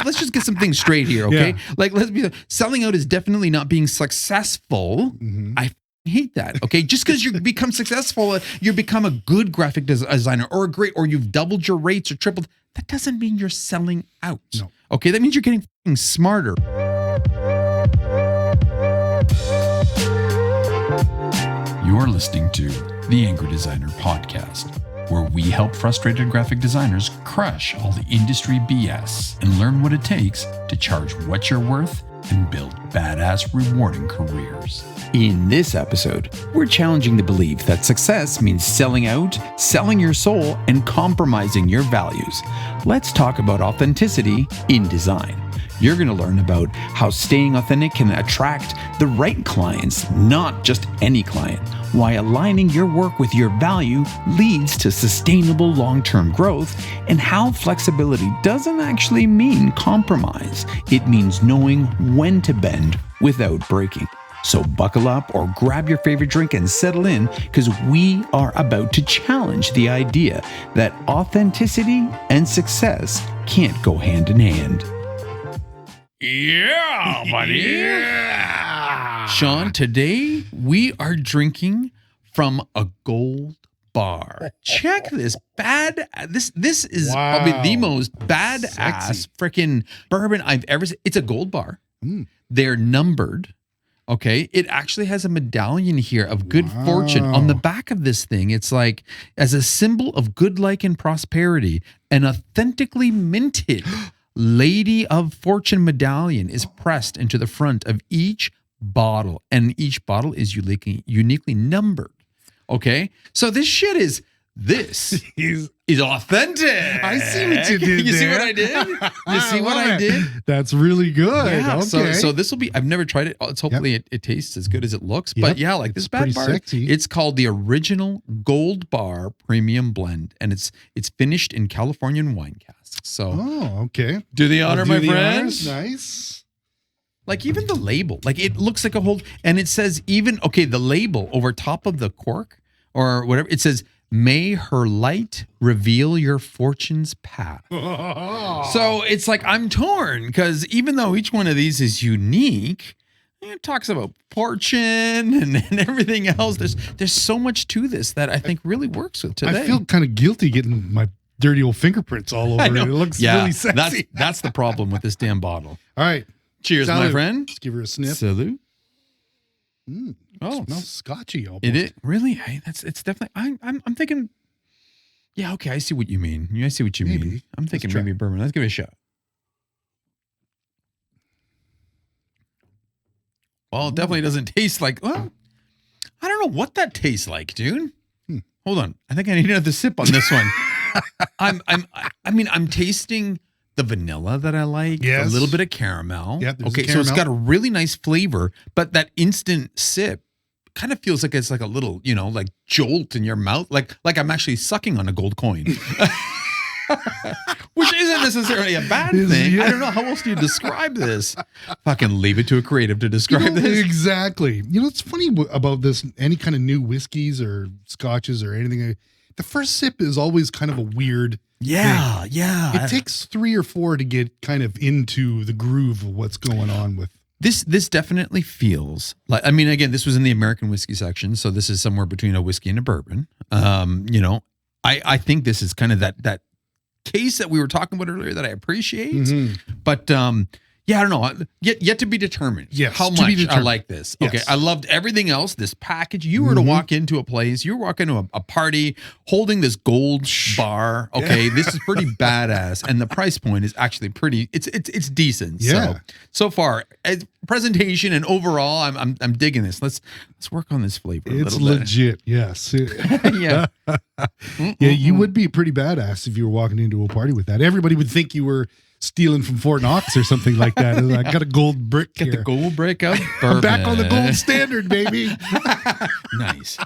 let's just get some things straight here, okay? Yeah. Like, let's be selling out is definitely not being successful. Mhm. I hate that. Okay, just because you become successful, you become a good graphic designer or you've doubled your rates or tripled. That doesn't mean you're selling out. No. Okay, that means you're getting smarter. You're listening to the Angry Designer Podcast, where we help frustrated graphic designers crush all the industry BS and learn what it takes to charge what you're worth and build badass, rewarding careers. In this episode, we're challenging the belief that success means selling out, selling your soul, and compromising your values. Let's talk about authenticity in design. You're going to learn about how staying authentic can attract the right clients, not just any client. Why aligning your work with your value leads to sustainable long-term growth, and how flexibility doesn't actually mean compromise. It means knowing when to bend without breaking. So buckle up or grab your favorite drink and settle in, because we are about to challenge the idea that authenticity and success can't go hand in hand. Yeah, buddy. Yeah. Sean, today we are drinking from a gold bar. Check this this is probably the most badass freaking bourbon I've ever seen. It's a gold bar. They're numbered. Okay. It actually has a medallion here of good fortune on the back of this thing. It's like as a symbol of good luck and prosperity, an authentically minted Lady of Fortune medallion is pressed into the front of each bottle, and each bottle is uniquely numbered. Okay, so this shit is authentic. I see what you did. You see there. what I did? You see what I did? That's really good. Yeah. Okay. So this will be. I've never tried it. It's hopefully it tastes as good as it looks. But yeah, like this bad bar. Sexy. It's called the Original Gold Bar Premium Blend, and it's finished in Californian wine casks. So okay. Do the honor, my friend. Nice. Like even the label, like it looks like a whole, and it says the label over top of the cork or whatever, it says, "May her light reveal your fortune's path." So it's like I'm torn, because even though each one of these is unique, it talks about fortune and everything else. There's so much to this that I think really works with today. I feel kind of guilty getting my dirty old fingerprints all over it. It looks really sexy. That's the problem with this damn bottle. All right. Cheers, Salud. my friend. Let's give her a sniff. Salute. Oh, it smells scotchy almost. It really? Hey, it's definitely. I'm thinking. Yeah, okay, I see what you mean. I see what you mean. I'm thinking maybe bourbon. Let's give it a shot. Well, it definitely doesn't taste like. Well, I don't know what that tastes like, dude. Hold on. I think I need another sip on this one. I'm tasting the vanilla that I like, a little bit of caramel. Yeah, okay, so it's got a really nice flavor, but that instant sip kind of feels like it's like a little, like jolt in your mouth, like I'm actually sucking on a gold coin. Which isn't necessarily a bad thing. Yeah. I don't know. How else do you describe this? Fucking leave it to a creative to describe this. Exactly. It's funny about this, any kind of new whiskeys or scotches or anything. The first sip is always kind of a weird thing. Yeah. It takes 3 or 4 to get kind of into the groove of what's going on with. This definitely feels like, again, this was in the American whiskey section, so this is somewhere between a whiskey and a bourbon. I think this is kind of that case that we were talking about earlier that I appreciate. But yeah, I don't know. Yet to be determined. Yes, how to be much I determined. like this. Yes. Okay, I loved everything else. This package. You were to walk into a place. You were walking to a party holding this gold bar. Okay, this is pretty badass, and the price point is actually pretty. It's decent. Yeah. So far, presentation and overall, I'm digging this. Let's work on this flavor. It's a little legit. Yes. Yeah. Yeah, you would be pretty badass if you were walking into a party with that. Everybody would think you were stealing from Fort Knox or something like that. I got a gold brick Get here. the gold brick up. Bourbon. I'm back on the gold standard, baby. Nice.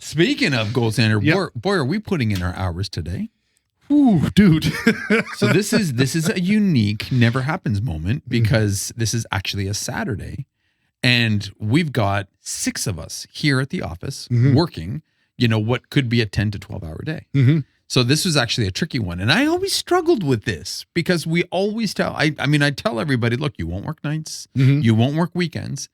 Speaking of gold standard, boy, are we putting in our hours today? Ooh, dude. So this is a unique, never happens moment, because this is actually a Saturday, and we've got 6 of us here at the office working. What could be a 10 to 12 hour day. So this was actually a tricky one. And I always struggled with this because we always I tell everybody, look, you won't work nights, you won't work weekends.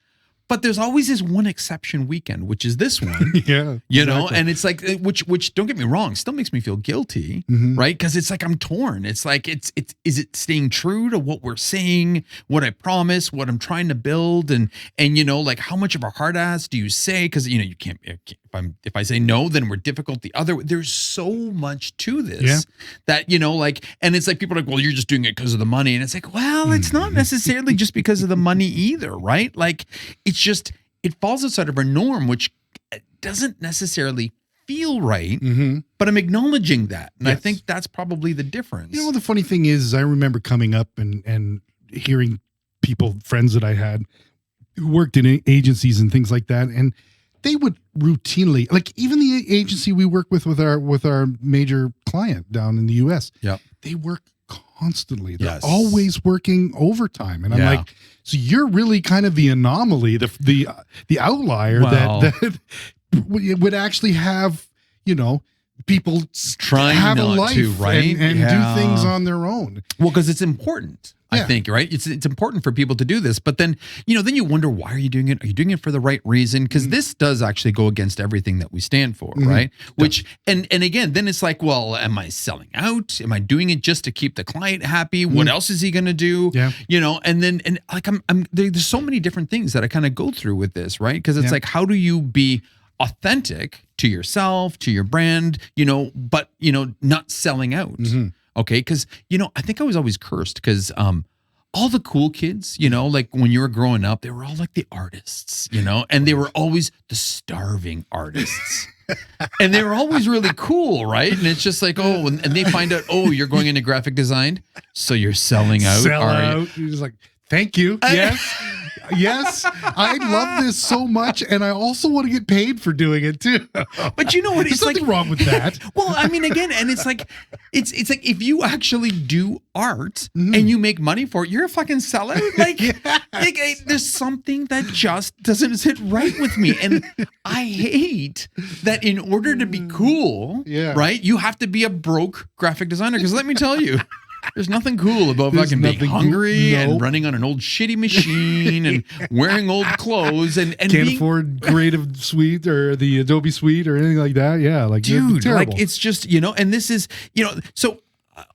But there's always this one exception weekend, which is this one. Yeah. You know, and it's like, which don't get me wrong, still makes me feel guilty, right? Because it's like I'm torn. It's like, is it staying true to what we're saying, what I promise, what I'm trying to build, and you know, like how much of a hard ass do you say? Because you know, you can't. If I say no, then we're difficult. The other, there's so much to this that, you know, like, and it's like people are like, well, you're just doing it because of the money, and it's like, well, it's not necessarily just because of the money either, right? Like, it's just, it falls outside of our norm, which doesn't necessarily feel right, but I'm acknowledging that. And I think that's probably the difference. You know, the funny thing is, I remember coming up and hearing people, friends that I had who worked in agencies and things like that. And they would routinely, like even the agency we work with our major client down in the US, they work constantly. They're always working overtime. And I'm like, so you're really kind of the anomaly, the outlier that would actually have, you know, people trying have not a life to, right? and do things on their own. Well, because it's important. I think, right? It's important for people to do this, but then, you know, then you wonder, why are you doing it? Are you doing it for the right reason? Because this does actually go against everything that we stand for, right? Which, and again, then it's like, well, am I selling out? Am I doing it just to keep the client happy? What else is he going to do? Yeah. You know, and then, and like, there's so many different things that I kind of go through with this, right? Because it's like, how do you be authentic to yourself, to your brand, you know, but, you know, not selling out. Okay. Because, you know, I think I was always cursed because all the cool kids, you know, like when you were growing up, they were all like the artists, you know, and they were always the starving artists. And they were always really cool, right? And it's just like, oh, and they find out, oh, you're going into graphic design, so you're selling out. Sell out. You're just like, thank you. Yes. Yes, I love this so much, and I also want to get paid for doing it too. But you know what? There's nothing wrong with that. Well, I mean, again, and it's like if you actually do art and you make money for it, you're a fucking sellout. Like, there's something that just doesn't sit right with me, and I hate that. In order to be cool, right, you have to be a broke graphic designer. Because let me tell you. There's nothing cool about fucking being hungry and running on an old shitty machine and wearing old clothes and can't afford Creative Suite or the Adobe Suite or anything like that. Yeah, like dude, like it's just, you know, and this is, you know, so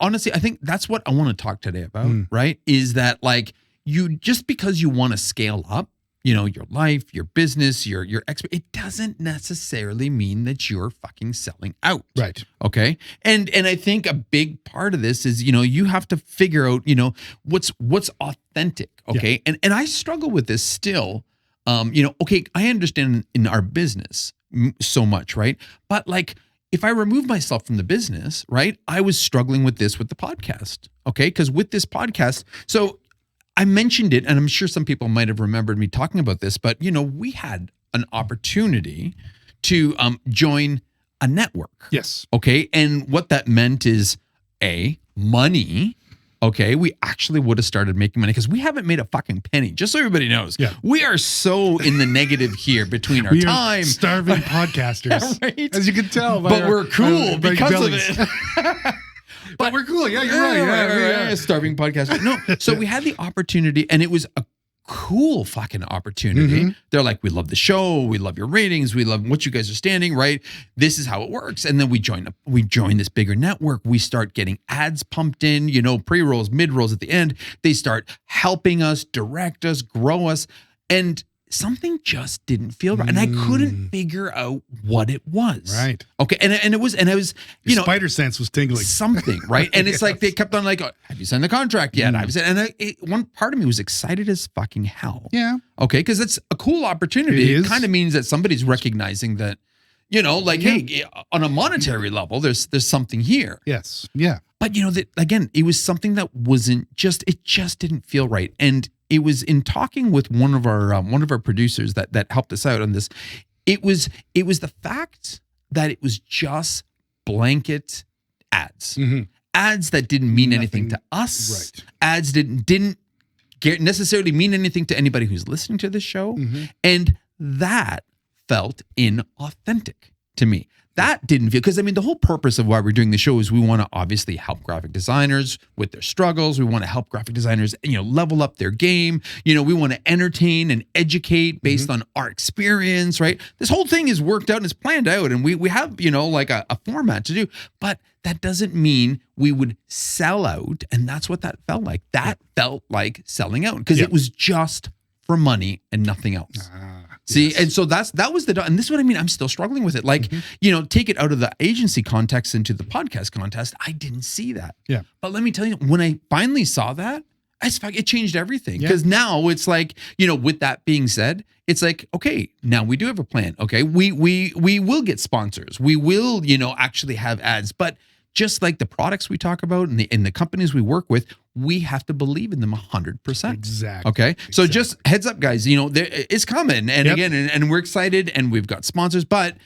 honestly, I think that's what I want to talk today about, right? Is that like you just because you want to scale up, you know, your life, your business, your it doesn't necessarily mean that you're fucking selling out. Right. Okay. And I think a big part of this is, you know, you have to figure out, you know, what's authentic. Okay. Yeah. And I struggle with this still. You know, okay, I understand in our business so much, right? But like if I remove myself from the business, right, I was struggling with this with the podcast. Okay. Because with this podcast, so I mentioned it, and I'm sure some people might have remembered me talking about this, but, you know, we had an opportunity to join a network. Yes. Okay. And what that meant is, money. Okay. We actually would have started making money because we haven't made a fucking penny, just so everybody knows. Yeah. We are so in the negative here between our time. Starving podcasters. Right? As you can tell. But we're cool because bellies. of it. But we're cool. Yeah, you're right. Yeah. Starving podcast. No, so we had the opportunity, and it was a cool fucking opportunity. They're like, we love the show, we love your ratings, we love what you guys are standing, right? This is how it works. And then we join this bigger network. We start getting ads pumped in, you know, pre-rolls, mid-rolls at the end. They start helping us, direct us, grow us, and something just didn't feel right. And I couldn't figure out what it was. Right. Okay. And I was, you know, spider sense was tingling. Something, right? And it's like they kept on like, oh, have you signed the contract yet? I've said, and one part of me was excited as fucking hell. Yeah. Okay. Because it's a cool opportunity. It kind of means that somebody's recognizing that, you know, like, hey, on a monetary level, there's something here. Yes. Yeah. But you know that again, it was something that it just didn't feel right. And it was in talking with one of our producers that helped us out on this. It was the fact that it was just blanket ads, ads that didn't mean anything to us. Right. Ads didn't necessarily mean anything to anybody who's listening to this show, and that felt inauthentic to me. that didn't feel, because I mean, the whole purpose of why we're doing the show is we want to obviously help graphic designers with their struggles. We want to help graphic designers, level up their game. We want to entertain and educate based on our experience, right? This whole thing is worked out and it's planned out, and we have, like a format to do, but that doesn't mean we would sell out. And that's what that felt like. That felt like selling out, because it was just for money and nothing else. See, and so that was and this is what I mean. I'm still struggling with it. Like, take it out of the agency context into the podcast context. I didn't see that. Yeah. But let me tell you, when I finally saw that, it changed everything. Because now it's like, with that being said, it's like, okay, now we do have a plan. Okay, we will get sponsors. We will, actually have ads. But just like the products we talk about and the companies we work with, we have to believe in them 100%. Exactly. Okay. So just heads up, guys, it's coming. And again, and we're excited and we've got sponsors, but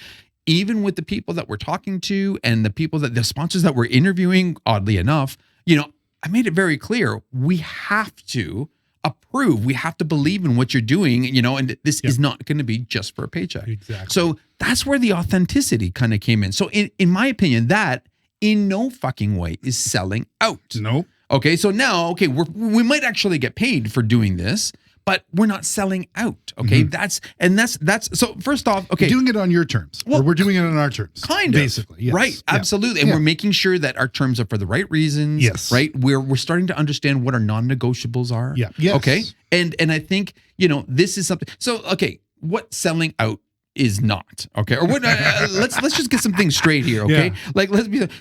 even with the people that we're talking to and the sponsors that we're interviewing, oddly enough, I made it very clear, we have to approve. We have to believe in what you're doing, and this is not going to be just for a paycheck. Exactly. So that's where the authenticity kind of came in. So in my opinion, that in no fucking way is selling out. Nope. Okay, so now, we might actually get paid for doing this, but we're not selling out. Okay, that's so first off, okay, we're doing it on your terms. Well, or we're doing it on our terms. Kind of, basically, yes. Right? Absolutely, and we're making sure that our terms are for the right reasons. Yes, right. We're starting to understand what our non-negotiables are. Yeah. Yes. Okay, and I think this is something. So what selling out is not, okay, or what? Let's just get some things straight here, okay? Yeah. Like,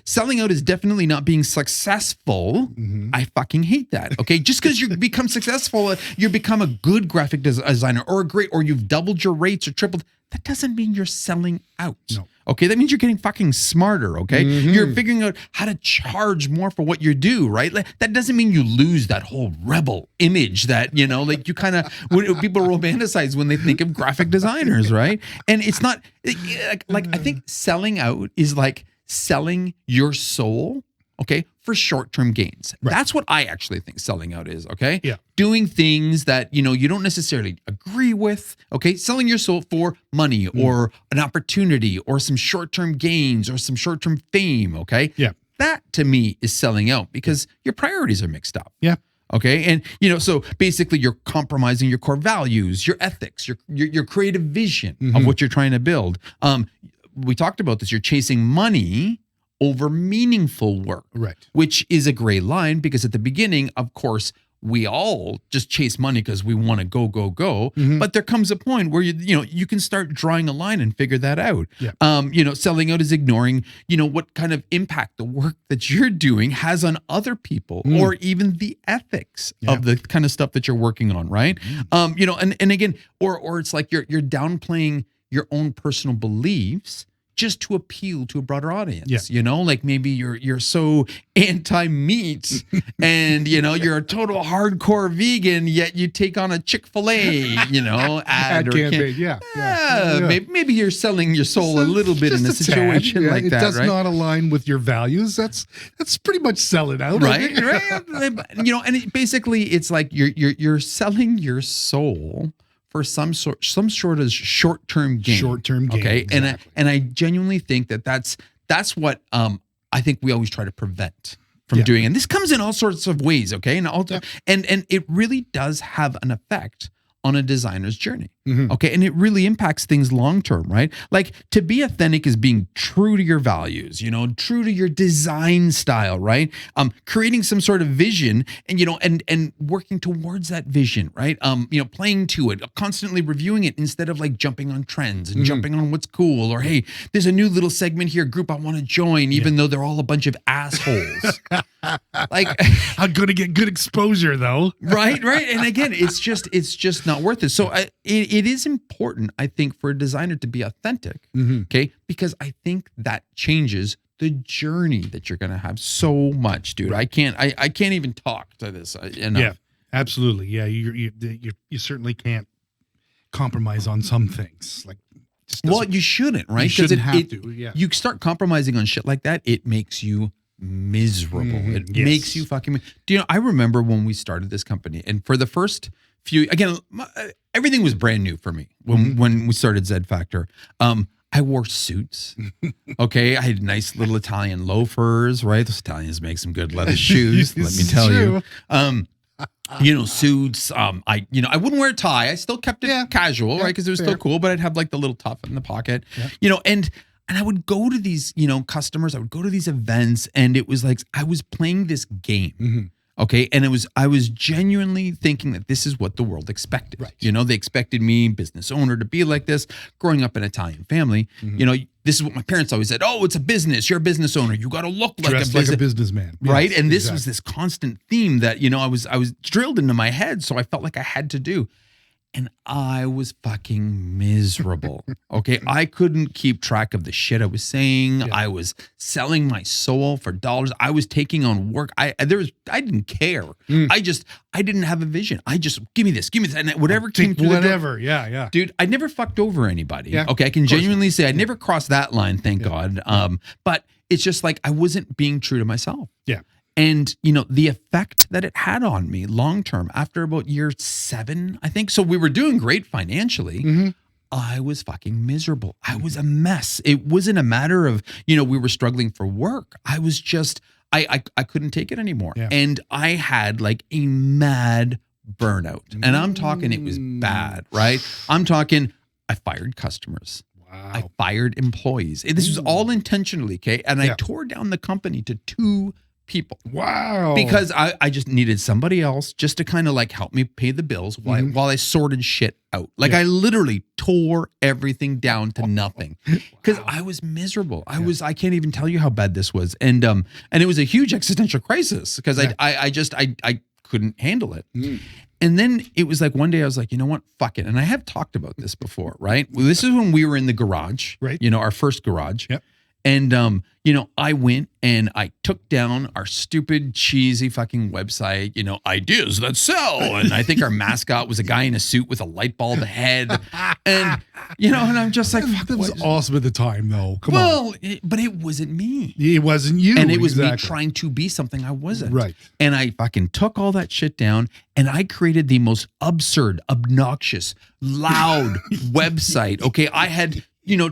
selling out is definitely not being successful. I fucking hate that. Okay, just because you become successful, you become a good graphic designer or you've doubled your rates or tripled. That doesn't mean you're selling out. No. Okay, that means you're getting fucking smarter. Okay, you're figuring out how to charge more for what you do. Right, that doesn't mean you lose that whole rebel image that you kind of people romanticize when they think of graphic designers, right? And it's not like I think selling out is like selling your soul. Okay, for short-term gains. Right. That's what I actually think selling out is, okay? Yeah. Doing things that, you don't necessarily agree with, okay? Selling your soul for money or an opportunity or some short-term gains or some short-term fame, okay? Yeah. That, to me, is selling out because your priorities are mixed up. Yeah. Okay. And, so basically you're compromising your core values, your ethics, your creative vision of what you're trying to build. We talked about this. You're chasing money over meaningful work, right? Which is a gray line because at the beginning, of course, we all just chase money because we want to go. But there comes a point where you can start drawing a line and figure that out. Yeah. Selling out is ignoring, what kind of impact the work that you're doing has on other people or even the ethics of the kind of stuff that you're working on, right? And again, or it's like you're downplaying your own personal beliefs just to appeal to a broader audience, like maybe you're so anti-meat and, you're a total hardcore vegan, yet you take on a Chick-fil-A, ad or campaign. Maybe you're selling your soul a little bit in a situation like that, right? It does not align with your values. That's pretty much selling out, right? And basically it's like you're selling your soul for some sort of short-term gain. Okay. Exactly. And I genuinely think that's what I think we always try to prevent from doing. And this comes in all sorts of ways. Okay. And it really does have an effect on a designer's journey. Okay. And it really impacts things long-term, right? Like to be authentic is being true to your values, true to your design style, right? Creating some sort of vision and working towards that vision, right? Playing to it, constantly reviewing it instead of like jumping on trends and jumping on what's cool or, hey, there's a new little segment here, group I want to join, even though they're all a bunch of assholes. Like I'm going to get good exposure though. Right. And again, it's just not worth it. So it is important, I think, for a designer to be authentic, okay? Because I think that changes the journey that you're going to have so much, dude. I can't even talk to this enough. Yeah, absolutely. Yeah, you certainly can't compromise on some things. Like, you shouldn't, right? You shouldn't have to. Yeah, you start compromising on shit like that, it makes you miserable. It makes you fucking. I remember when we started this company, and for the first few, again, everything was brand new for me when we started Z Factor. I wore suits. Okay. I had nice little Italian loafers, right? Those Italians make some good leather shoes. Let me tell you. Suits. I wouldn't wear a tie. I still kept it casual, right? Because it was still cool, but I'd have like the little tuff in the pocket, and I would go to these, customers, I would go to these events, and it was like, I was playing this game. Mm-hmm. Okay. And I was genuinely thinking that this is what the world expected. Right. They expected me, business owner, to be like this. Growing up in an Italian family, this is what my parents always said. Oh, it's a business. You're a business owner. You got to look like a businessman. Right. Yes, and this was this constant theme that, I was drilled into my head. So I felt like I had to do. And I was fucking miserable. Okay. I couldn't keep track of the shit I was saying. Yeah. I was selling my soul for dollars. I was taking on work. I didn't care. I didn't have a vision. I just, give me this. And whatever came through whatever. Yeah. Dude, I never fucked over anybody. Yeah. Okay. I can genuinely say I never crossed that line. Thank God. But it's just like, I wasn't being true to myself. Yeah. And, the effect that it had on me long-term after about year 7, I think. So we were doing great financially. Mm-hmm. I was fucking miserable. I was a mess. It wasn't a matter of, we were struggling for work. I was just, I couldn't take it anymore. Yeah. And I had like a mad burnout. And I'm talking, it was bad, right? I'm talking, I fired customers. Wow. I fired employees. This was all intentionally, okay? And I tore down the company to 2 people. Wow. Because I just needed somebody else just to kind of like help me pay the bills while I sorted shit out. Like I literally tore everything down to nothing because I was miserable. I can't even tell you how bad this was. And it was a huge existential crisis because I couldn't handle it. And then it was like one day I was like, you know what? Fuck it. And I have talked about this before, right? Well, this is when we were in the garage, right? Our first garage. Yep. And, I went and I took down our stupid, cheesy fucking website, ideas that sell. And I think our mascot was a guy in a suit with a light bulb head. And, and I'm just like, fuck, that was awesome at the time, though. Come on. But it wasn't me. It wasn't you. And it was me trying to be something I wasn't. Right. And I fucking took all that shit down and I created the most absurd, obnoxious, loud website. Okay. I had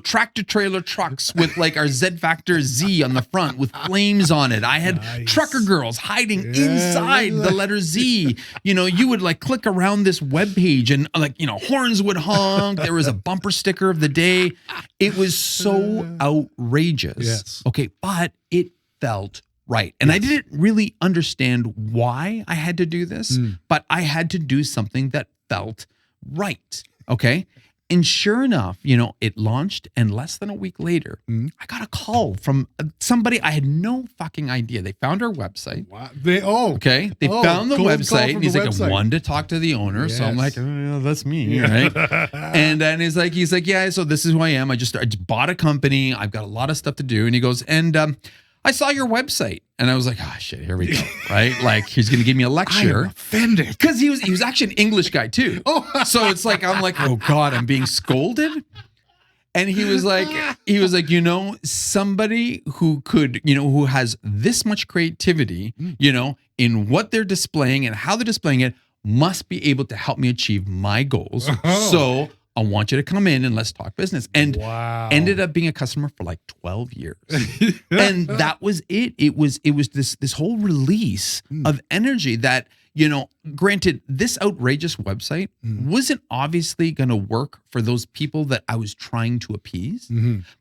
tractor trailer trucks with like our Z-Factor Z on the front with flames on it. I had trucker girls hiding inside the letter Z. You would like click around this web page and like, horns would honk. There was a bumper sticker of the day. It was so outrageous. Yes. Okay. But it felt right. And I didn't really understand why I had to do this, but I had to do something that felt right. Okay. And sure enough, it launched, and less than a week later, I got a call from somebody I had no fucking idea. They found our website. Wow. They found the website. And he's like, I wanted to talk to the owner. Yes. So I'm like, oh, that's me, right? And then he's like, yeah, so this is who I am. I just bought a company. I've got a lot of stuff to do. And he goes, and I saw your website. And I was like, oh shit, here we go. Right? Like he's gonna give me a lecture. I'm offended. Because he was actually an English guy too. So it's like, I'm like, oh God, I'm being scolded. And he was like, somebody who could, who has this much creativity, in what they're displaying and how they're displaying it must be able to help me achieve my goals. So I want you to come in and let's talk business. And ended up being a customer for like 12 years. And that was it. It was this whole release of energy that, granted, this outrageous website wasn't obviously going to work for those people that I was trying to appease.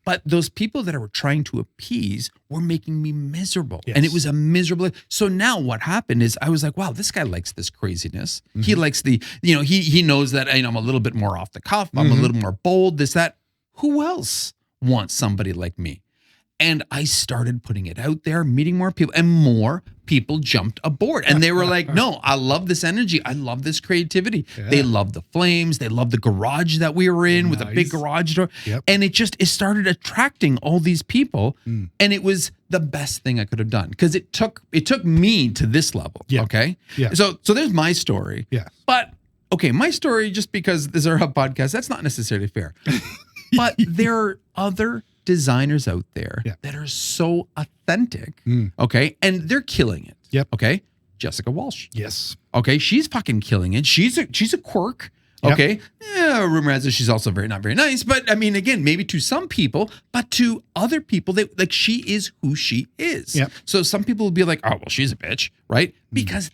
But those people that I were trying to appease were making me miserable. Yes. And it was a miserable. So now what happened is I was like, wow, this guy likes this craziness. He likes the, he knows that I'm a little bit more off the cuff. I'm a little more bold, this, that. Who else wants somebody like me? And I started putting it out there, meeting more people, and more people jumped aboard. And they were like, no, I love this energy. I love this creativity. Yeah. They love the flames. They love the garage that we were in with a big garage door. Yep. And it started attracting all these people. And it was the best thing I could have done because it took me to this level. Yeah. Okay. Yeah. So there's my story. Yeah. But okay, my story, just because this is our podcast, that's not necessarily fair. But there are other designers out there that are so authentic, okay? And they're killing it, okay? Jessica Walsh. Yes. Okay, she's fucking killing it. She's a quirk, Yep. Okay. Yeah, rumor has it she's also not very nice. But I mean, again, maybe to some people, but to other people, like she is who she is. Yep. So some people will be like, oh, well, she's a bitch, right? Because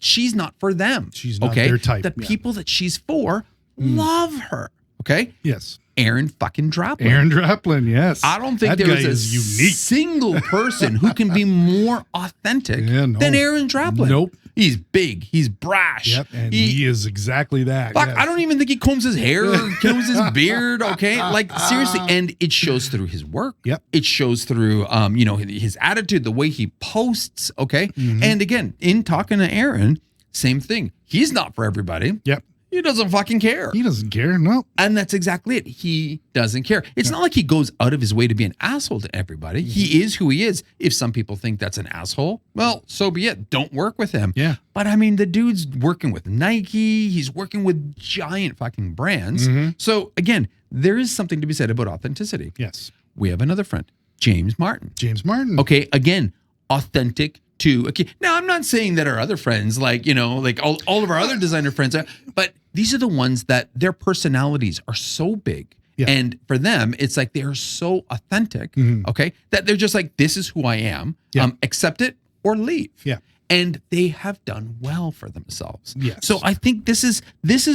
she's not for them. She's not their type. The Yeah. people that she's for love her. Okay. Yes. Aaron fucking Draplin. Aaron Draplin, yes. I don't think That there guy is a is unique. single person who can be more authentic Yeah, no. than Aaron Draplin. Nope. He's big. He's brash. Yep, and he is exactly that. Fuck, yes. I don't even think he combs his hair or combs his beard. Okay, like seriously, and it shows through his work. Yep. It shows through, his attitude, the way he posts. Okay, Mm-hmm. and again, in talking to Aaron, same thing. He's not for everybody. Yep. He doesn't fucking care. He doesn't care. No. And that's exactly it. He doesn't care. It's not like he goes out of his way to be an asshole to everybody. Mm-hmm. He is who he is. If some people think that's an asshole, well, so be it. Don't work with him. Yeah. But I mean, the dude's working with Nike. He's working with giant fucking brands. Mm-hmm. So again, there is something to be said about authenticity. Yes. We have another friend, James Martin. James Martin. Okay, again, authentic to, okay. Now, I'm not saying that our other friends, like all of our other designer friends are, but these are the ones that their personalities are so big. Yeah. And for them, it's like they're so authentic, Mhm. okay, that they're just like, this is who I am. Yeah. Accept it or leave. Yeah. And they have done well for themselves. Yes. So I think this is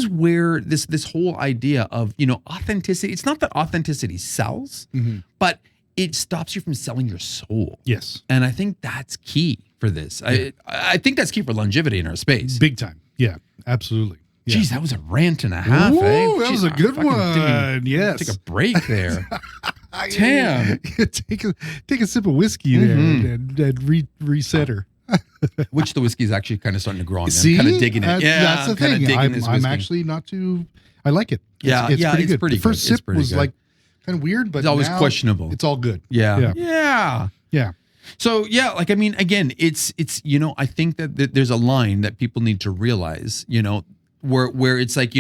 where this whole idea of, authenticity, it's not that authenticity sells, Mhm. but it stops you from selling your soul. Yes. And I think that's key for this. I think that's key for longevity in our space. Big time. Yeah. Absolutely. Yeah. Jeez, that was a rant and a half, Ooh, eh? that Jeez, was a I good fucking didn't even one. Yes. Take a break there. Damn. take a sip of whiskey there Mhm. and reset her. Which the whiskey is actually kind of starting to grow on me. See, I'm kind of digging it. Yeah, that's the I'm kind of thing. digging this I'm whiskey. actually not too. I like it. Yeah, it's yeah, pretty it's good. pretty The first good. It's sip pretty was good. like kind of weird, but It's always now questionable. It's all good. Yeah. Yeah. Yeah. Yeah. So yeah, like I mean, again, it's I think that there's a line that people need to realize, where it's like,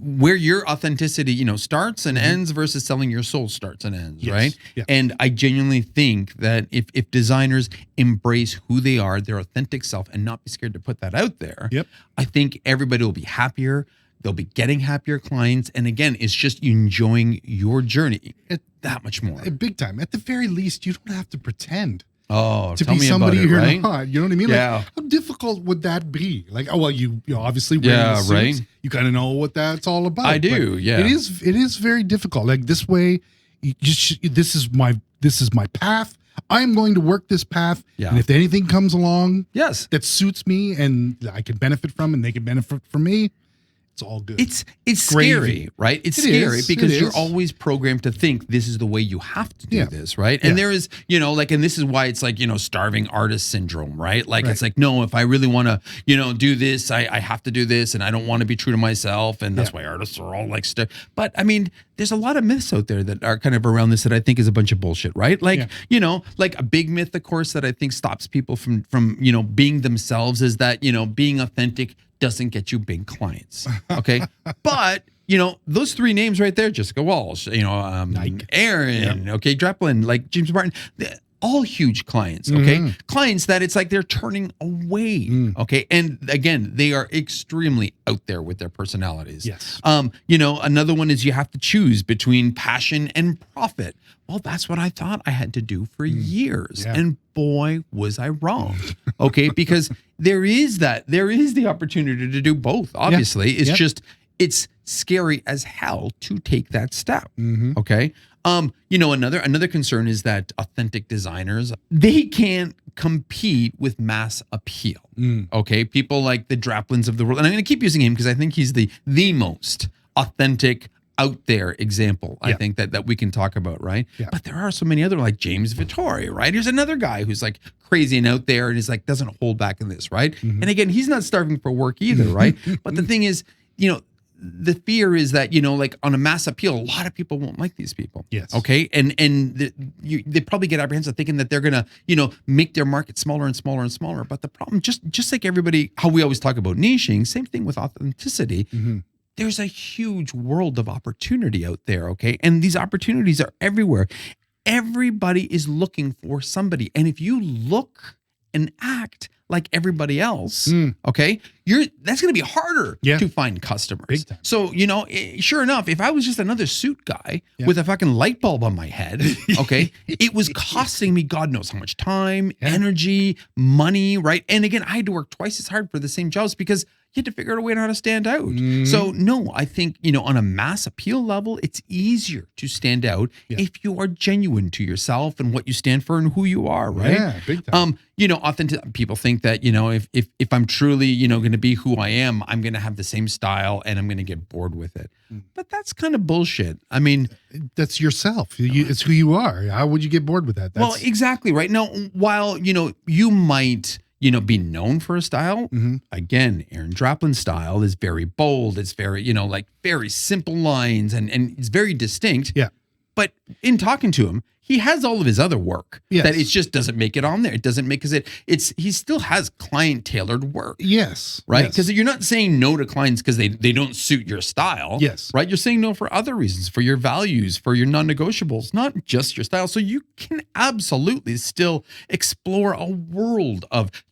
where your authenticity, starts and ends versus selling your soul starts and ends, Yes. right? Yeah. And I genuinely think that if designers embrace who they are, their authentic self, and not be scared to put that out there, Yep. I think everybody will be happier. They'll be getting happier clients. And again, it's just enjoying your journey that much more. Big time. At the very least, you don't have to pretend Oh, to tell be me somebody about it, you're right? not. You know what I mean? Yeah. Like, how difficult would that be? Like, oh well, you obviously wearing Yeah, the suits, right. You kind of know what that's all about. I do, but yeah. It is very difficult. Like this way, this is my path. I'm going to work this path. Yeah. And if anything comes along Yes. that suits me and I can benefit from, and they can benefit from me, it's all good. It's Gravy. scary, right? It's It scary is, because it you're is. always programmed to think this is the way you have to do Yeah. this, right? And Yeah. there is, and this is why it's like, starving artist syndrome, right? Like Right. it's like, no, if I really want to, do this, I have to do this, and I don't want to be true to myself, and that's why artists are all like stuff. But I mean, there's a lot of myths out there that are kind of around this that I think is a bunch of bullshit, right? Like, like a big myth, of course, that I think stops people from being themselves is that, being authentic doesn't get you big clients. Okay. But, those three names right there, Jessica Walsh, Aaron, okay, Draplin, like James Martin, all huge clients, okay? Clients that it's like they're turning away, okay? And again, they are extremely out there with their personalities. Yes. Another one is you have to choose between passion and profit. Well, that's what I thought I had to do for years. Yeah. And boy, was I wrong. Okay, because there is the opportunity to do both. Obviously, it's Yep. just it's scary as hell to take that step. Mhm. Okay. Another concern is that authentic designers, they can't compete with mass appeal. Okay. People like the Draplins of the world. And I'm going to keep using him because I think he's the most authentic out there example, I Yeah. think that we can talk about, right? Yeah. But there are so many other, like James Vittori, right? Here's another guy who's like crazy and out there and is like, doesn't hold back in this, right? And again, he's not starving for work either, right? But the thing is, the fear is that, like on a mass appeal, a lot of people won't like these people. Yes. Okay. And they probably get apprehensive thinking that they're going to, make their market smaller and smaller and smaller. But the problem, just like everybody, how we always talk about niching, same thing with authenticity. There's a huge world of opportunity out there. Okay. And these opportunities are everywhere. Everybody is looking for somebody. And if you look and act like everybody else, okay, that's going to be harder to find customers. Big time. So, sure enough, if I was just another suit guy with a fucking light bulb on my head, okay, it was costing me God knows how much time, energy, money, right? And again, I had to work twice as hard for the same jobs because you had to figure out a way on how to stand out. So no, I think, on a mass appeal level, it's easier to stand out if you are genuine to yourself and what you stand for and who you are, right? Yeah, big time. Authentic people think that, if I'm truly, going to be who I am, I'm going to have the same style and I'm going to get bored with it. But that's kind of bullshit. I mean, that's yourself. It's who you are. How would you get bored with that? Well, exactly, right? Now, while, you might, be known for a style. Again, Aaron Draplin's style is very bold. It's very, very simple lines and it's very distinct. Yeah. But in talking to him, he has all of his other work that it just doesn't make it on there. It doesn't make, because he still has client tailored work. Yes. Right. Because you're not saying no to clients because they don't suit your style. Yes. Right. You're saying no for other reasons, for your values, for your non-negotiables, not just your style. So you can absolutely still explore a world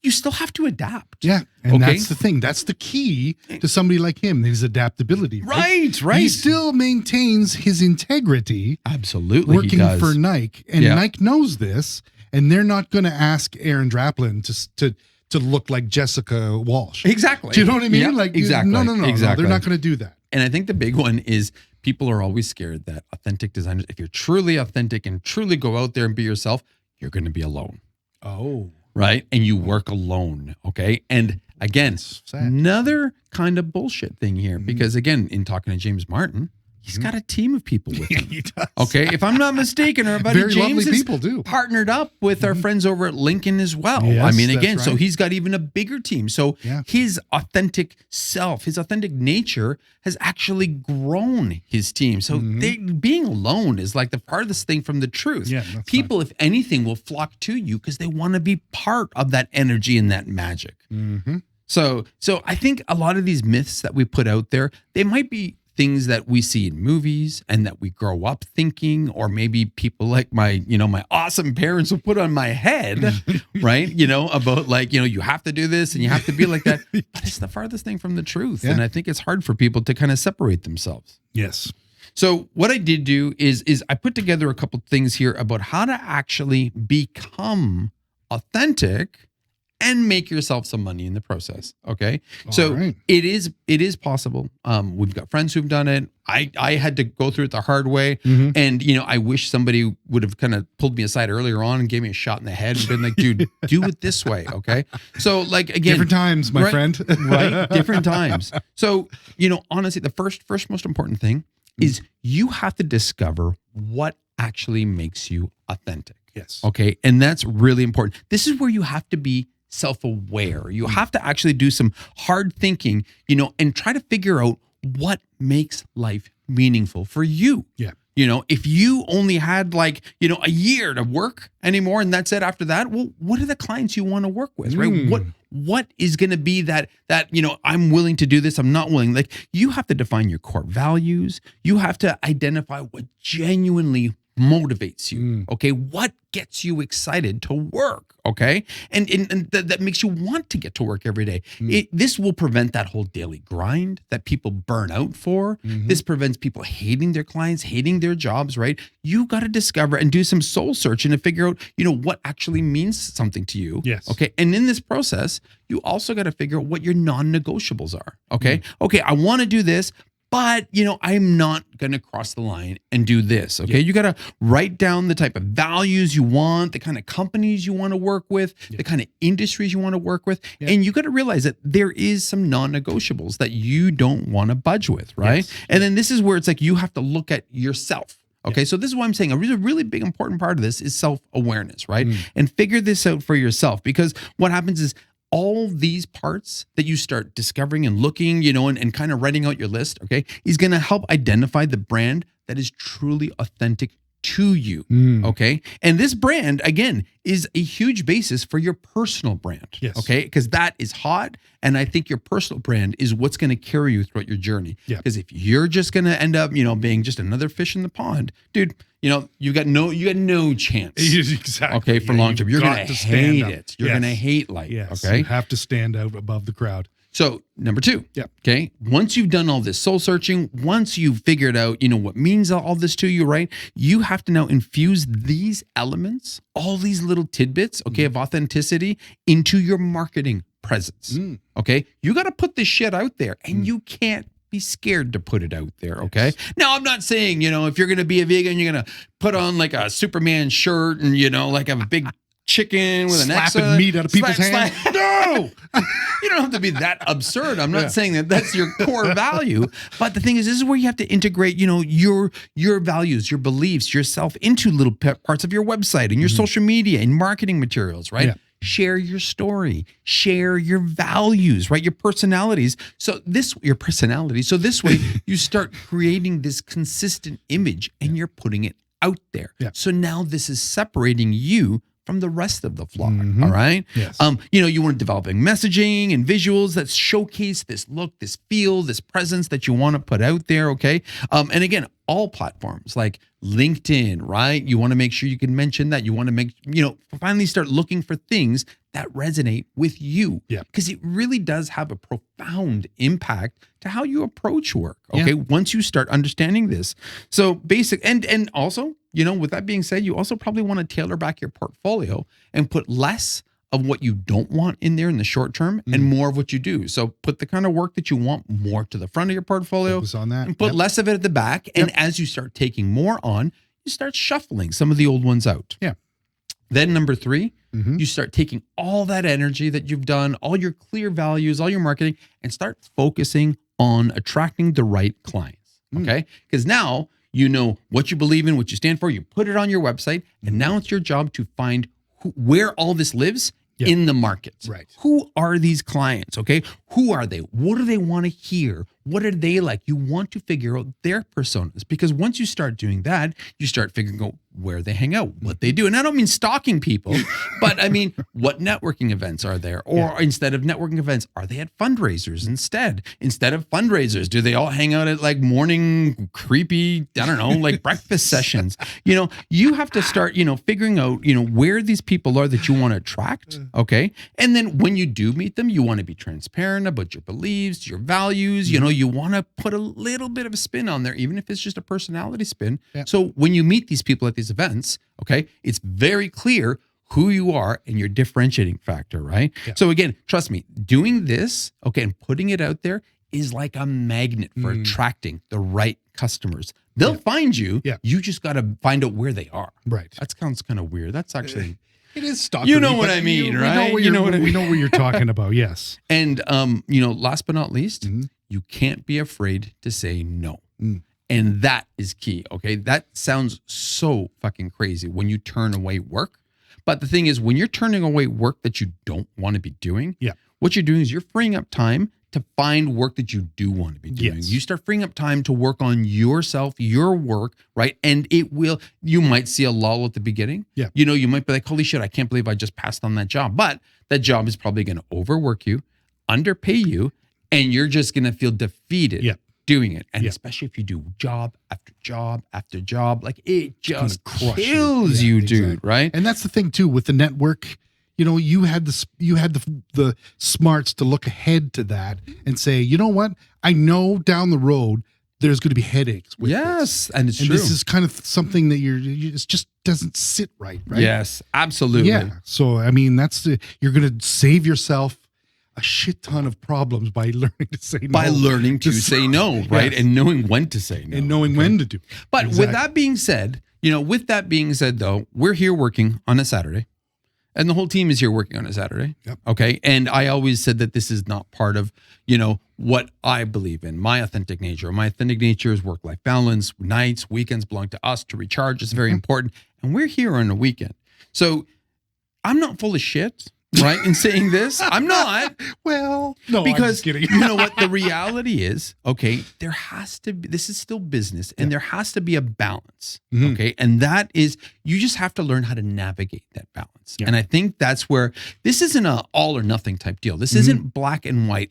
you still have to adapt. Yeah. And that's the thing. That's the key to somebody like him, his adaptability. Right. He still maintains his integrity. Absolutely. Working for Nike. And Nike knows this. And they're not going to ask Aaron Draplin to look like Jessica Walsh. Exactly. Do you know what I mean? Yeah, exactly. No. Exactly. They're not going to do that. And I think the big one is people are always scared that authentic designers, if you're truly authentic and truly go out there and be yourself, you're going to be alone. Oh. Right? And you work alone. Okay. And again, another kind of bullshit thing here, because again, in talking to James Martin, he's got a team of people with him. He does. Okay. If I'm not mistaken, our buddy Very James lovely is people too. partnered up with our friends over at Lincoln as well. Yes, I mean, that's again, so right. he's got even a bigger team. So his authentic self, his authentic nature has actually grown his team. So being alone is like the farthest thing from the truth. Yeah, people, if anything, will flock to you because they want to be part of that energy and that magic. So I think a lot of these myths that we put out there, they might be things that we see in movies and that we grow up thinking, or maybe people like my awesome parents will put on my head, right? About you have to do this and you have to be like that. But it's the farthest thing from the truth. Yeah. And I think it's hard for people to kind of separate themselves. Yes. So what I did do is I put together a couple things here about how to actually become authentic and make yourself some money in the process. Okay. So it is possible. We've got friends who've done it. I had to go through it the hard way. And, I wish somebody would have kind of pulled me aside earlier on and gave me a shot in the head and been like, dude, do it this way. Okay. So again, different times, my friend. Right. Different times. So, honestly, the first most important thing is you have to discover what actually makes you authentic. Yes. Okay. And that's really important. This is where you have to be self-aware. You have to actually do some hard thinking, and try to figure out what makes life meaningful for you. Yeah. If you only had a year to work anymore and that's it after that, well, what are the clients you want to work with, right? What is going to be that I'm willing to do this, I'm not willing. You have to define your core values. You have to identify what genuinely motivates you. Okay. What gets you excited to work? Okay. And that makes you want to get to work every day. This will prevent that whole daily grind that people burn out for. This prevents people hating their clients, hating their jobs, right? You got to discover and do some soul searching to figure out, what actually means something to you. Yes. Okay. And in this process, you also got to figure out what your non-negotiables are. Okay. Okay. I want to do this, but, I'm not going to cross the line and do this. Okay. You got to write down the type of values you want, the kind of companies you want to work with, the kind of industries you want to work with. And you got to realize that there is some non-negotiables that you don't want to budge with. Right. Yes. And then this is where it's you have to look at yourself. Okay. So this is why I'm saying a really big important part of this is self-awareness, right? And figure this out for yourself, because what happens is, all these parts that you start discovering and looking, and kind of writing out your list, okay, is going to help identify the brand that is truly authentic to you. Okay. And this brand, again, is a huge basis for your personal brand. Yes. Okay. Because that is hot. And I think your personal brand is what's going to carry you throughout your journey. Yeah. Because if you're just going to end up, being just another fish in the pond, dude, you got no chance. Exactly. Okay. For long term, you're going to hate it. You're going to hate life. Yes. Okay. You have to stand out above the crowd. So number 2, Yeah. okay, once you've done all this soul searching, once you've figured out, what means all this to you, right? You have to now infuse these elements, all these little tidbits, okay, of authenticity into your marketing presence, okay? You got to put this shit out there, and you can't be scared to put it out there, okay? Yes. Now, I'm not saying, if you're going to be a vegan, you're going to put on like a Superman shirt and, like have a big chicken with an X slapping meat out of people's hands. No! You don't have to be that absurd. I'm not saying that that's your core value, but the thing is, this is where you have to integrate, your values, your beliefs, yourself into little parts of your website and your social media and marketing materials, right? Yeah. Share your story, share your values, right? Your personalities. So this way you start creating this consistent image and you're putting it out there. Yeah. So now this is separating you from the rest of the flock. All right. Yes. You want to developing messaging and visuals that showcase this look, this feel, this presence that you want to put out there. Okay. And again, all platforms like LinkedIn, right? You want to make sure you can mention that. You want to make, finally start looking for things that resonate with you. Yeah. Because it really does have a profound impact to how you approach work. Okay. Yeah. Once you start understanding this. So basic, and also, with that being said, you also probably want to tailor back your portfolio and put less of what you don't want in there in the short term and more of what you do. So put the kind of work that you want more to the front of your portfolio. Focus on that. And put less of it at the back. And as you start taking more on, you start shuffling some of the old ones out. Yeah. Then number 3, you start taking all that energy that you've done, all your clear values, all your marketing, and start focusing on attracting the right clients. Okay. Because now you know what you believe in, what you stand for, you put it on your website, and now it's your job to find where all this lives in the market. Right. Who are these clients? Okay. Who are they? What do they want to hear? What are they like? You want to figure out their personas, because once you start doing that, you start figuring out where they hang out, what they do. And I don't mean stalking people, but I mean, what networking events are there? Or instead of networking events, are they at fundraisers instead? Instead of fundraisers, do they all hang out at like morning creepy, I don't know, like breakfast sessions? You have to start, figuring out, where these people are that you want to attract. Okay. And then when you do meet them, you want to be transparent about your beliefs, your values. You want to put a little bit of a spin on there, even if it's just a personality spin. Yeah. So when you meet these people at these events, okay, it's very clear who you are and your differentiating factor, right? Yeah. So again, trust me, doing this, okay, and putting it out there is like a magnet for attracting the right customers. They'll find you. Yeah. You just got to find out where they are. Right. That sounds kind of weird. That's actually... It is stalkery. You know what I mean, right? We know what you're talking about. Yes. And last but not least, you can't be afraid to say no. And that is key. Okay. That sounds so fucking crazy when you turn away work. But the thing is, when you're turning away work that you don't want to be doing, what you're doing is you're freeing up time to find work that you do want to be doing. Yes. You start freeing up time to work on yourself, your work, right? And you might see a lull at the beginning. Yeah. You might be like, holy shit, I can't believe I just passed on that job. But that job is probably going to overwork you, underpay you, and you're just going to feel defeated doing it. And especially if you do job after job after job, like it just kills you, dude, right? And that's the thing too, with the network. You had the smarts to look ahead to that and say, you know what? I know down the road there's going to be headaches with this. And it's true. This is kind of something that it just doesn't sit right? Yes, absolutely. Yeah. So I mean, you're going to save yourself a shit ton of problems by learning to say no. By learning to say no, right? Yes. And knowing when to say no. And knowing when to do. But with that being said, though, we're here working on a Saturday. And the whole team is here working on a Saturday. Yep. Okay. And I always said that this is not part of, what I believe in, my authentic nature. My authentic nature is work-life balance. Nights, weekends belong to us to recharge. It's very important. And we're here on a weekend. So I'm not full of shit right, in saying this. I'm not. Well, no, Because I'm just kidding. you know what the reality is, okay, there has to be, this is still business, and there has to be a balance, Mhm. okay, and that is, you just have to learn how to navigate that balance. Yeah. And I think that's where, this isn't a all or nothing type deal. This isn't black and white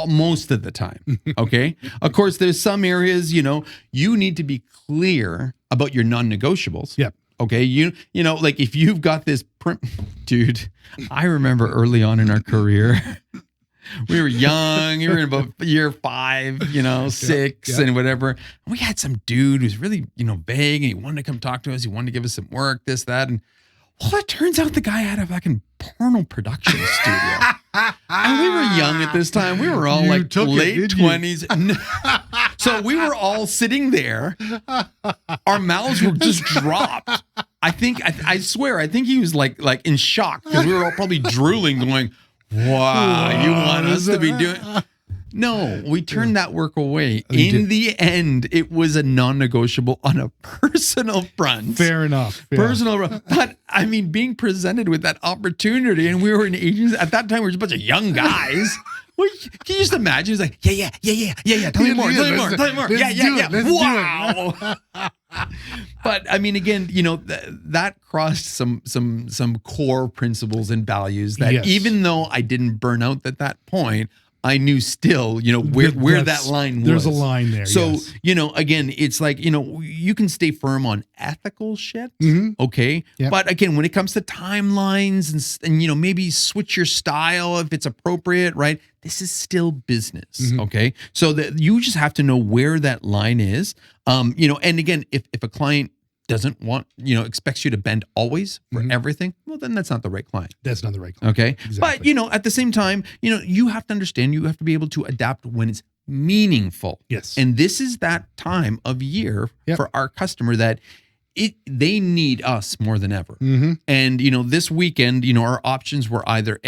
most of the time, okay? Of course, there's some areas, you know, you need to be clear about your non-negotiables. Yep. Okay, you know, like if you've got this dude, I remember early on in our career, we were young, we were in about year 5, you know, 6 and whatever. We had some dude who's really, you know, vague, and he wanted to come talk to us. He wanted to give us some work, this, that. And well, it turns out the guy had a fucking porno production studio. And we were young at this time. We were all You like took it, late did you? 20s. So we were all sitting there. Our mouths were just dropped. I swear, I think he was like in shock, because we were all probably drooling, going, wow, you want us to be doing? No, we turned that work away. In the end, it was a non-negotiable on a personal front. Fair enough. Yeah. Personal, but I mean, being presented with that opportunity, and we were in agency at that time. We were just a bunch of young guys. Well, can you just imagine? He's like, yeah. Tell me more. Yeah. Wow. But I mean, again, you know, that crossed some core principles and values that even though I didn't burn out at that point, I knew still, you know, where that line was. There's a line there. So, yes. you know, again, it's like, you know, you can stay firm on ethical shit. Okay. Yep. But again, when it comes to timelines and, you know, maybe switch your style if it's appropriate, right? This is still business. Okay. So that you just have to know where that line is. You know, and again, if a client doesn't want, you know, expects you to bend always for everything, well, then that's not the right client. That's not the right client. Okay. Exactly. But, you know, at the same time, you know, you have to understand, you have to be able to adapt when it's meaningful. Yes. And this is that time of year for our customer that they need us more than ever. And, you know, this weekend, you know, our options were either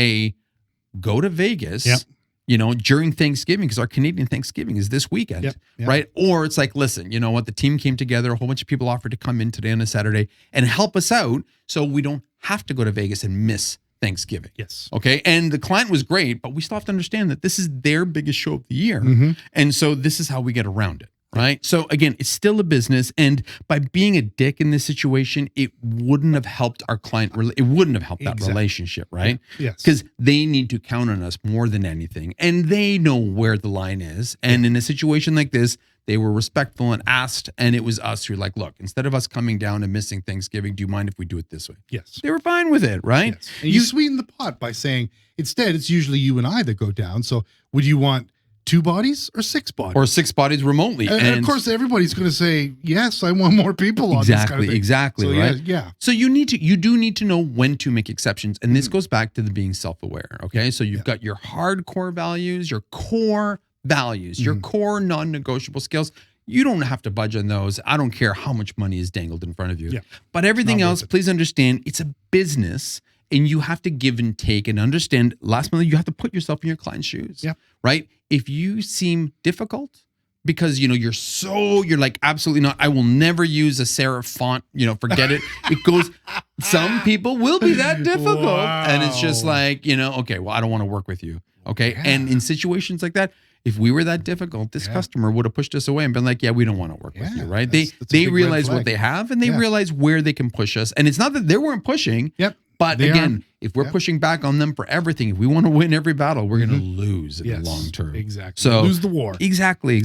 go to Vegas. You know, during Thanksgiving, because our Canadian Thanksgiving is this weekend, right? Or it's like, listen, you know what? The team came together. A whole bunch of people offered to come in today on a Saturday and help us out so we don't have to go to Vegas and miss Thanksgiving. Yes. Okay. And the client was great, but we still have to understand that this is their biggest show of the year. And so this is how we get around it. Right. So again, it's still a business. And by being a dick in this situation, it wouldn't have helped our client. It wouldn't have helped that relationship. Right. Yes. Because they need to count on us more than anything. And they know where the line is. And in a situation like this, they were respectful and asked. And it was us who were like, look, instead of us coming down and missing Thanksgiving, do you mind if we do it this way? Yes. They were fine with it. Right. Yes. And you sweeten the pot by saying, instead, it's usually you and I that go down. So would you want 2 bodies or 6 bodies? Or 6 bodies remotely. And of course, everybody's going to say, yes, I want more people on this kind of thing. Exactly, So, right? Yeah. So you do need to know when to make exceptions. And this goes back to the being self-aware. Okay. So you've got your hardcore values, your core values, your core non-negotiable skills. You don't have to budge on those. I don't care how much money is dangled in front of you. Yeah. But everything else, please understand, it's a business. And you have to give and take and understand, last minute, you have to put yourself in your client's shoes. Yeah. Right? If you seem difficult because, you know, you're like, absolutely not. I will never use a serif font, you know, forget it. It goes, some people will be that difficult. Wow. And it's just like, you know, okay, well, I don't want to work with you. Okay. Yeah. And in situations like that, if we were that difficult, this customer would have pushed us away and been like, yeah, we don't want to work with you, right? That's they realize what they have and they realize where they can push us. And it's not that they weren't pushing. Yep. But again, if we're pushing back on them for everything, if we want to win every battle, we're going to lose in the long term. Exactly. So lose the war. Exactly.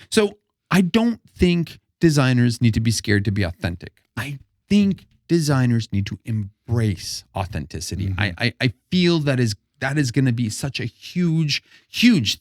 So I don't think designers need to be scared to be authentic. I think designers need to embrace authenticity. I feel that is going to be such a huge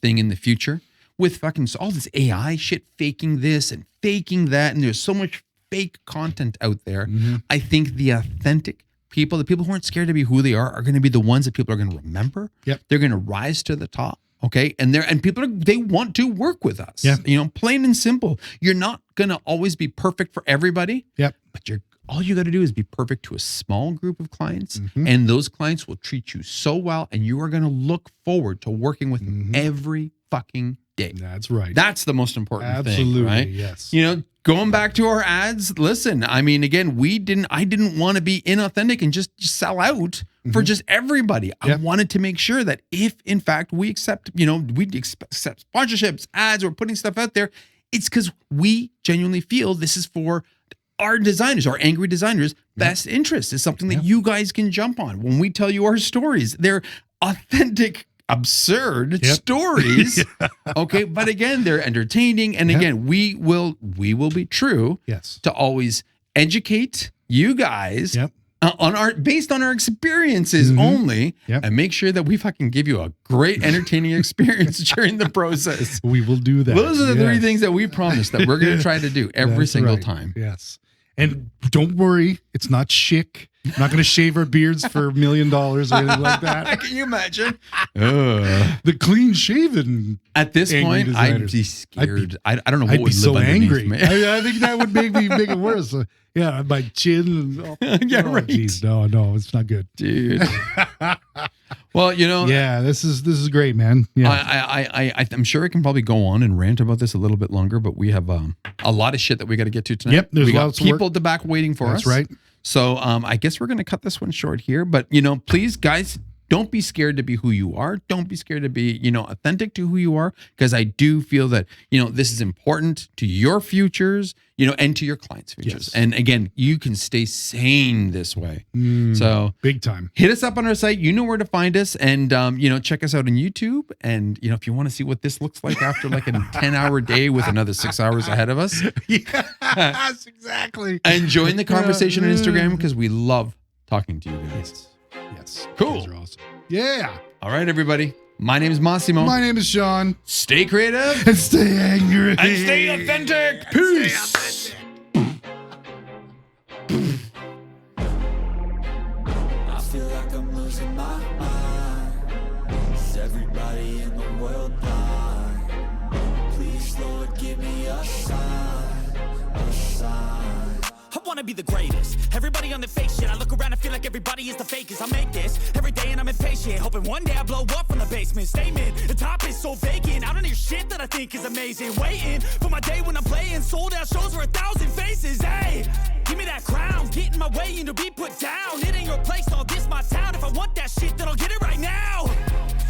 thing in the future with fucking all this AI shit, faking this and faking that. And there's so much fake content out there. I think the authentic people, the people who aren't scared to be who they are going to be the ones that people are going to remember. Yep. They're going to rise to the top. Okay. And they want to work with us. Yeah. You know, plain and simple. You're not going to always be perfect for everybody. Yep. But all you got to do is be perfect to a small group of clients. And those clients will treat you so well. And you are going to look forward to working with them every fucking day. That's right. That's the most important thing. Absolutely. Right? Yes. You know, going back to our ads, listen, I mean, again, I didn't want to be inauthentic and just sell out for just everybody. I wanted to make sure that if in fact we accept, we accept sponsorships, ads, or putting stuff out there, it's because we genuinely feel this is for our designers, our angry designers' best interest. Is something that you guys can jump on. When we tell you our stories, they're authentic, absurd stories. Okay. But again, they're entertaining. And again, we will be true to always educate you guys based on our experiences only, and make sure that we fucking give you a great entertaining experience during the process. We will do that. Those are the three things that we promise that we're going to try to do every single time. Yes. And don't worry, it's not chic. I'm not going to shave our beards for $1 million or anything like that. Can you imagine? The clean shaven. At this point, I'd be scared. I don't know what I'd would be so live angry. underneath me. I think that would make it worse. My chin. Right. Geez, no, it's not good, dude. Well, this is great, man. Yeah, I'm sure I can probably go on and rant about this a little bit longer, but we have a lot of shit that we got to get to tonight. Yep, there's we got lots of people at the back waiting for us. That's right. So I guess we're going to cut this one short here, but please, guys, don't be scared to be who you are. Don't be scared to be, authentic to who you are, because I do feel that, this is important to your futures, and to your clients' futures. Yes. And again, you can stay sane this way. So big time. Hit us up on our site. You know where to find us, and check us out on YouTube. And if you want to see what this looks like after like a 10-hour day with another 6 hours ahead of us, yes, exactly. And join the conversation on Instagram, because we love talking to you guys. Yes. Cool. Those are awesome. Yeah. All right, everybody. My name is Massimo. My name is Sean. Stay creative. And stay angry. And stay authentic. Peace. I feel like I'm losing my mind. Is everybody in the world blind? Please, Lord, give me a sign, a sign. I wanna be the greatest. Everybody on the fake shit. I look around and feel like everybody is the fakest. I make this every day and I'm impatient, hoping one day I blow up from the basement. Statement, the top is so vacant. I don't hear shit that I think is amazing. Waiting for my day when I'm playing sold out shows for 1,000 faces. Hey, give me that crown, get in my way and to be put down. It ain't your place, all this my town. If I want that shit, then I'll get it right now.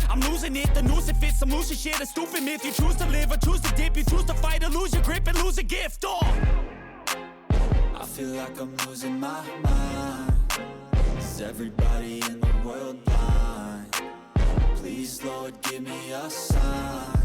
I'm losing it, the noose it fits. I'm losing shit, a stupid myth. You choose to live or choose to dip. You choose to fight or lose your grip and lose a gift. I feel like I'm losing my mind. Is everybody in the world blind? Please, Lord, give me a sign,